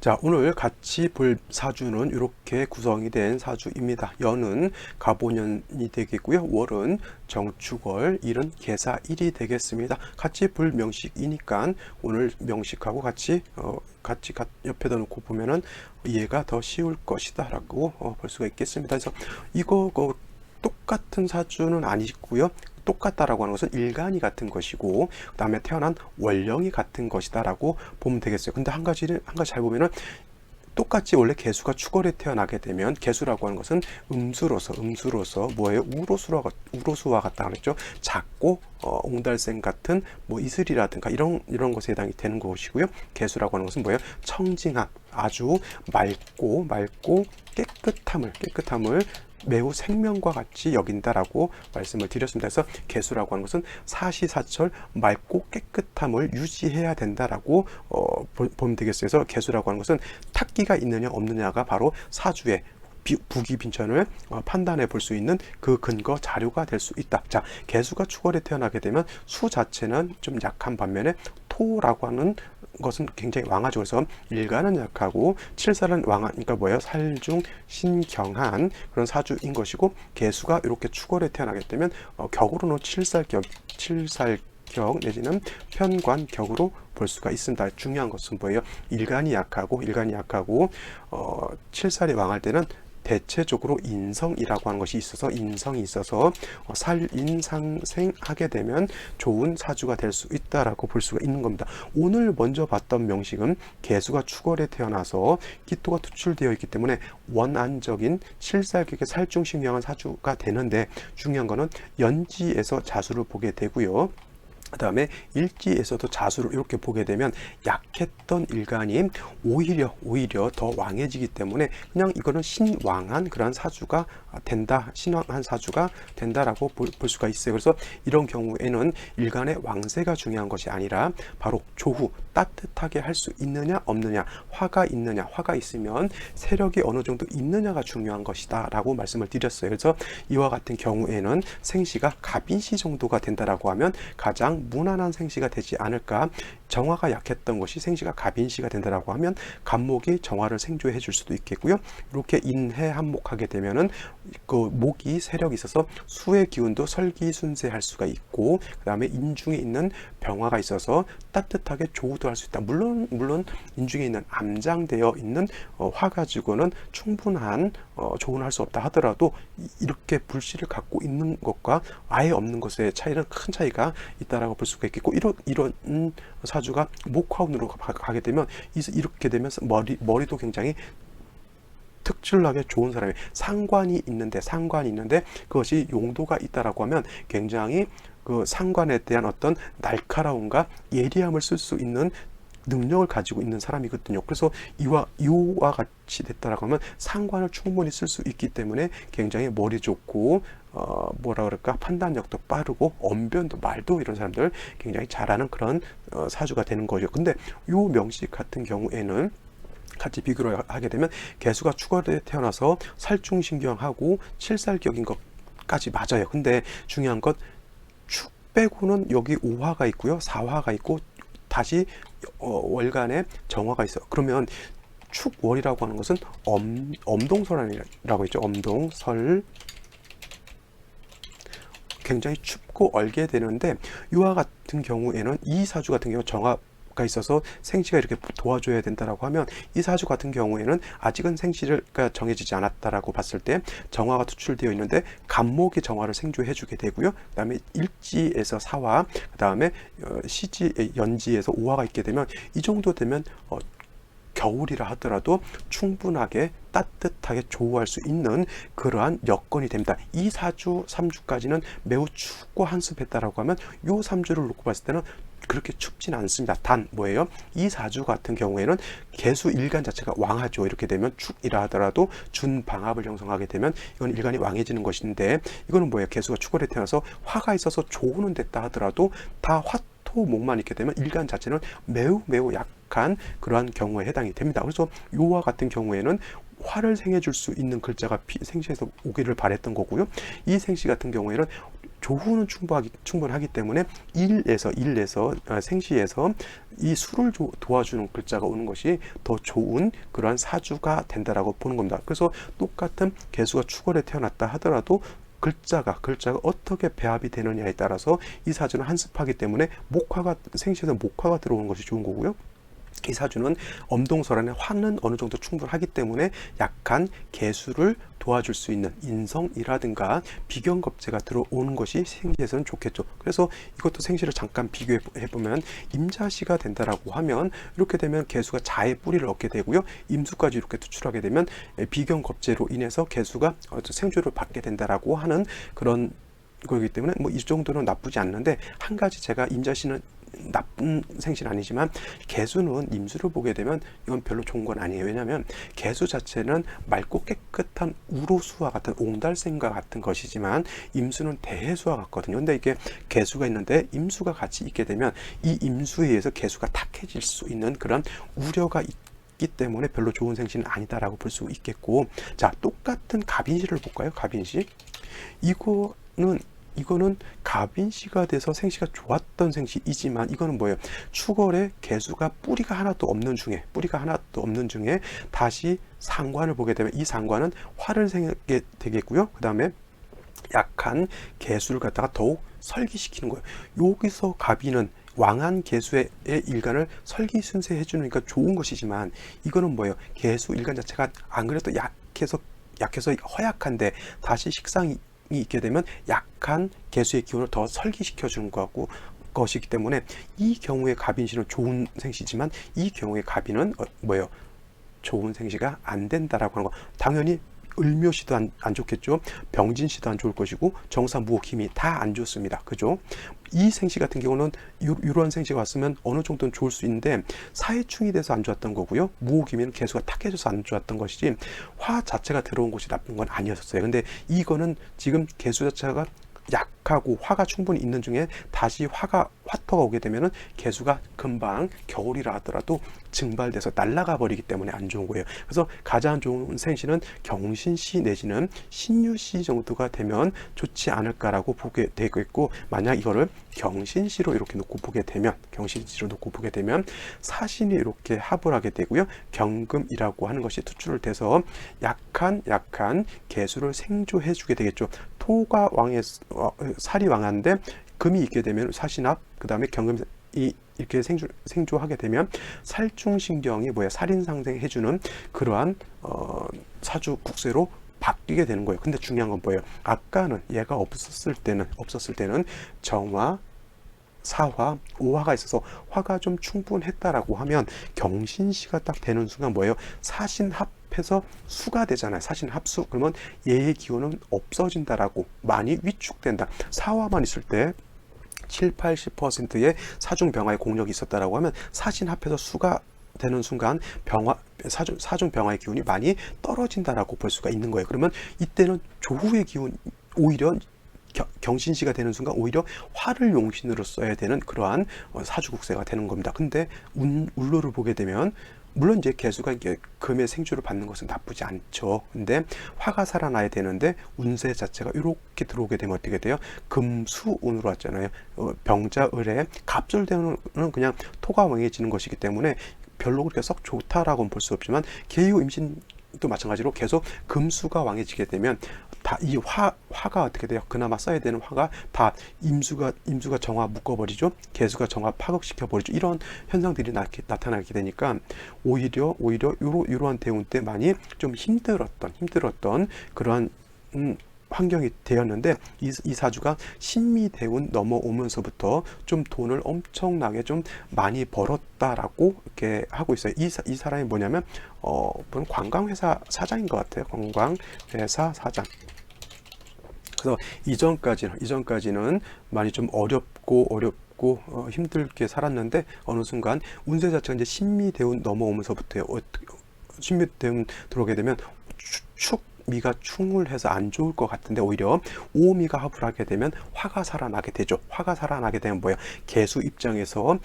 자, 오늘 같이 볼 사주는 이렇게 구성이 된 사주입니다. 연은 갑오년이 되겠고요. 월은 정축월, 일은 계사일이 되겠습니다. 같이 볼 명식이니까 오늘 명식하고 같이 옆에다 놓고 보면은 이해가 더 쉬울 것이다 라고 볼 수가 있겠습니다. 그래서 이거 똑같은 사주는 아니고요. 똑같다라고 하는 것은 일간이 같은 것이고, 그 다음에 태어난 월령이 같은 것이다 라고 보면 되겠어요. 근데 한 가지 잘 보면은 똑같이 원래 개수가 축월에 태어나게 되면, 개수라고 하는 것은 음수로서 뭐예요? 우로수와 같다 그랬죠. 작고 옹달샘 같은 뭐 이슬이라든가 이런 것에 해당이 되는 것이고요. 개수라고 하는 것은 뭐예요? 청징한, 아주 맑고 깨끗함을 매우 생명과 같이 여긴다라고 말씀을 드렸습니다. 그래서 개수라고 하는 것은 사시사철 맑고 깨끗함을 유지해야 된다라고 보면 되겠어요. 그래서 개수라고 하는 것은 탁기가 있느냐 없느냐가 바로 사주의 부기빈천을 판단해 볼 수 있는 그 근거 자료가 될 수 있다. 자, 개수가 축월에 태어나게 되면 수 자체는 좀 약한 반면에 토라고 하는 것은 굉장히 왕하죠. 그래서 일간은 약하고 칠살은 왕한, 그러니까 뭐예요? 살중 신경한 그런 사주인 것이고, 개수가 이렇게 축월에 태어나게 되면 격으로는 칠살격 내지는 편관격으로 볼 수가 있습니다. 중요한 것은 뭐예요? 일간이 약하고 칠살이 왕할 때는 대체적으로 인성이라고 하는 것이 있어서, 인성이 있어서 살인상생하게 되면 좋은 사주가 될 수 있다라고 볼 수가 있는 겁니다. 오늘 먼저 봤던 명식은 개수가 축월에 태어나서 기토가 투출되어 있기 때문에 원안적인 칠살격의 살중신경한 사주가 되는데, 중요한 거는 연지에서 자수를 보게 되고요. 그 다음에 일지에서도 자수를 이렇게 보게 되면 약했던 일간이 오히려 더 왕해지기 때문에 그냥 이거는 신왕한 그런 사주가 된다, 신왕한 사주가 된다라고 볼 수가 있어요. 그래서 이런 경우에는 일간의 왕세가 중요한 것이 아니라 바로 조후 따뜻하게 할 수 있느냐 없느냐, 화가 있느냐, 화가 있으면 세력이 어느 정도 있느냐가 중요한 것이다 라고 말씀을 드렸어요. 그래서 이와 같은 경우에는 생시가 갑인시 정도가 된다라고 하면 가장 무난한 생시가 되지 않을까. 정화가 약했던 것이 생시가 갑인시가 된다라고 하면 갑목이 정화를 생조해 줄 수도 있겠고요. 이렇게 인해한목하게 되면은 그 목이 세력이 있어서 수의 기운도 설기순세할 수가 있고, 그 다음에 인중에 있는 병화가 있어서 따뜻하게 조우도 할 수 있다. 물론 인중에 있는 암장되어 있는 화 가지고는 충분한 조우는 할 수 없다 하더라도, 이렇게 불씨를 갖고 있는 것과 아예 없는 것의 차이는 큰 차이가 있다라고 볼 수가 있겠고, 이런 사주가 목화운으로 가게 되면 이렇게 되면서 머리도 굉장히 특출나게 좋은 사람이 상관이 있는데 그것이 용도가 있다라고 하면 굉장히 그 상관에 대한 어떤 날카로움과 예리함을 쓸 수 있는 능력을 가지고 있는 사람이거든요. 그래서 이와 같이 됐다라고 하면 상관을 충분히 쓸 수 있기 때문에 굉장히 머리 좋고 판단력도 빠르고 언변도 말도 이런 사람들 굉장히 잘하는 그런 사주가 되는 거죠. 근데 요 명식 같은 경우에는 같이 비교를 하게 되면 개수가 축월에 태어나서 살중신경하고 칠살격인 것까지 맞아요. 근데 중요한 것, 축 빼고는 여기 5화가 있고요, 4화가 있고 다시 월간에 정화가 있어요. 그러면 축월이라고 하는 것은 엄동설이라고 했죠. 엄동설, 굉장히 춥고 얼게 되는데, 이와 같은 경우에는 이 사주 같은 경우 정화가 있어서 생시가 이렇게 도와줘야 된다라고 하면, 이 사주 같은 경우에는 아직은 생시가 정해지지 않았다라고 봤을 때 정화가 투출되어 있는데 갑목이 정화를 생조해 주게 되고요. 그 다음에 일지에서 사화, 그 다음에 연지에서 오화가 있게 되면, 이 정도 되면 겨울이라 하더라도 충분하게 따뜻하게 조우할 수 있는 그러한 여건이 됩니다. 이 4주, 3주까지는 매우 춥고 한습했다라고 하면 이 3주를 놓고 봤을 때는 그렇게 춥진 않습니다. 단 뭐예요? 이 4주 같은 경우에는 개수 일간 자체가 왕하죠. 이렇게 되면 축이라 하더라도 준방합을 형성하게 되면 이건 일간이 왕해지는 것인데, 이거는 뭐예요? 개수가 축월에 태어나서 화가 있어서 조우는 됐다 하더라도 다 화토목만 있게 되면 일간 자체는 매우 약한 그러한 경우에 해당이 됩니다. 그래서 요와 같은 경우에는 화를 생해줄 수 있는 글자가 생시에서 오기를 바랬던 거고요. 이 생시 같은 경우에는 조후는 충분하기 때문에 일에서 생시에서 이 수를 도와주는 글자가 오는 것이 더 좋은 그러한 사주가 된다라고 보는 겁니다. 그래서 똑같은 개수가 축월에 태어났다 하더라도 글자가 어떻게 배합이 되느냐에 따라서 이 사주는 한습하기 때문에 생시에서 목화가 들어오는 것이 좋은 거고요. 이 사주는 엄동설안에 화는 어느 정도 충분하기 때문에 약한 개수를 도와줄 수 있는 인성이라든가 비견겁재가 들어오는 것이 생시에서는 좋겠죠. 그래서 이것도 생시를 잠깐 비교해 보면 임자시가 된다라고 하면 이렇게 되면 개수가 자의 뿌리를 얻게 되고요. 임수까지 이렇게 투출하게 되면 비견겁재로 인해서 개수가 생주를 받게 된다라고 하는 그런 거기 때문에 뭐 이 정도는 나쁘지 않는데, 한 가지 제가 임자시는 나쁜 생시는 아니지만 개수는 임수를 보게 되면 이건 별로 좋은 건 아니에요. 왜냐하면 개수 자체는 맑고 깨끗한 우로수와 같은 옹달샘과 같은 것이지만 임수는 대해수와 같거든요. 근데 이게 개수가 있는데 임수가 같이 있게 되면 이 임수에 의해서 개수가 탁해질 수 있는 그런 우려가 있기 때문에 별로 좋은 생시는 아니다라고 볼 수 있겠고, 자, 똑같은 갑인시를 볼까요? 갑인시. 이거는 갑인시가 돼서 생시가 좋았던 생시이지만 이거는 뭐예요? 축월에 개수가 뿌리가 하나도 없는 중에 다시 상관을 보게 되면 이 상관은 화를 생기게 되겠고요. 그 다음에 약한 개수를 갖다가 더욱 설기시키는 거예요. 여기서 갑인은 왕한 개수의 일간을 설기순세해 주니까 좋은 것이지만, 이거는 뭐예요? 개수 일간 자체가 안 그래도 약해서 허약한데 다시 식상이 있게 되면 약한 개수의 기운을 더 설기시켜 주는 것이기 때문에 이 경우에 갑인시는 좋은 생시지만 이 경우에 갑인은 뭐예요? 좋은 생시가 안 된다라고 하는 거. 당연히 을묘시도 안 좋겠죠. 병진시도 안 좋을 것이고 정사무옥 힘이 다 안 좋습니다. 그죠? 이 생시 같은 경우는 이러한 생시가 왔으면 어느 정도는 좋을 수 있는데 사해충이 돼서 안 좋았던 거고요. 무옥이면 개수가 탁해져서 안 좋았던 것이지 화 자체가 들어온 것이 나쁜 건 아니었어요. 근데 이거는 지금 개수 자체가 약하고 화가 충분히 있는 중에 다시 화터가 오게 되면은 개수가 금방 겨울이라 하더라도 증발돼서 날아가 버리기 때문에 안 좋은 거예요. 그래서 가장 좋은 생시는 경신시 내지는 신유시 정도가 되면 좋지 않을까라고 보게 되고 있고, 만약 이거를 경신시로 이렇게 놓고 보게 되면 사신이 이렇게 합을 하게 되고요. 경금이라고 하는 것이 투출을 돼서 약한 개수를 생조해 주게 되겠죠. 토가 살이 왕한데 금이 있게 되면 사신합, 그 다음에 경금이 이렇게 생조하게 되면 살중신경이 살인상생해주는 그러한 사주 국세로 바뀌게 되는 거예요. 근데 중요한 건 뭐예요? 아까는 얘가 없었을 때는 정화, 사화, 오화가 있어서 화가 좀 충분했다라고 하면 경신시가 딱 되는 순간 뭐예요? 사신합해서 수가 되잖아요. 사신합수. 그러면 얘의 기운은 없어진다라고, 많이 위축된다. 사화만 있을 때 7, 80%의 사중병화의 공력이 있었다라고 하면 사신합해서 수가 되는 순간 사중병화의 기운이 많이 떨어진다라고 볼 수가 있는 거예요. 그러면 이때는 조후의 기운, 오히려 경신시가 되는 순간 오히려 화를 용신으로 써야 되는 그러한 사주국세가 되는 겁니다. 근데 울로를 보게 되면 물론 이제 개수가 금의 생주를 받는 것은 나쁘지 않죠. 근데 화가 살아나야 되는데 운세 자체가 이렇게 들어오게 되면 어떻게 돼요? 금수운으로 왔잖아요. 병자을에 갑술되는 그냥 토가 왕해지는 것이기 때문에 별로 그렇게 썩 좋다라고는 볼 수 없지만, 계유 임신도 마찬가지로 계속 금수가 왕해지게 되면 다 이 화가 어떻게 돼요? 그나마 써야 되는 화가 다 임수가 정화 묶어버리죠. 개수가 정화 파극시켜버리죠. 이런 현상들이 나타나게 되니까 오히려 이러한 대운 때 많이 좀 힘들었던 그러한 환경이 되었는데, 이 사주가 신미대운 넘어오면서부터 좀 돈을 엄청나게 좀 많이 벌었다라고 이렇게 하고 있어요. 이 사람이 뭐냐면 관광회사 사장인 것 같아요. 관광회사 사장. 그래서 이전까지는 많이 좀 어렵고 힘들게 살았는데 어느 순간 운세 자체가 이제 신미대운 넘어오면서부터요. 신미대운 들어오게 되면 미가 충을 해서 안 좋을 것 같은데 오히려 오미가 합을 하게 되면 화가 살아나게 되죠. 화가 살아나게 되면 뭐야? 개수 입장에서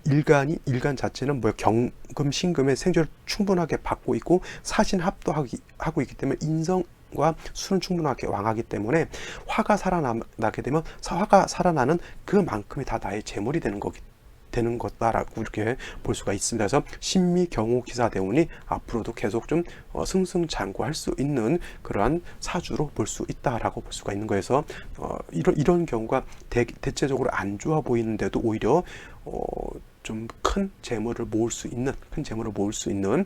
일간 자체는 뭐야? 경금, 신금의 생조를 충분하게 받고 있고 사신 합도 하고 있기 때문에 과 수는 충분하게 왕하기 때문에 화가 살아나게 되면 화가 살아나는 그만큼이 다 나의 재물이 되는 것다라고 이렇게 볼 수가 있습니다. 그래서 신미 경호 기사 대운이 앞으로도 계속 좀 승승장구할 수 있는 그러한 사주로 볼 수 있다라고 볼 수가 있는 거여서 이런 경우가 대체적으로 안 좋아 보이는데도 오히려 좀 큰 재물을 모을 수 있는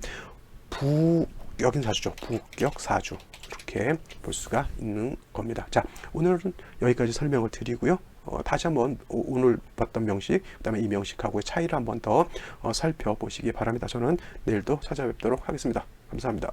부격인 사주죠. 부격 사주 이렇게 볼 수가 있는 겁니다. 자, 오늘은 여기까지 설명을 드리고요. 다시 한번 오늘 봤던 명식, 그다음에 이 명식하고의 차이를 한번 더 살펴보시기 바랍니다. 저는 내일도 찾아뵙도록 하겠습니다. 감사합니다.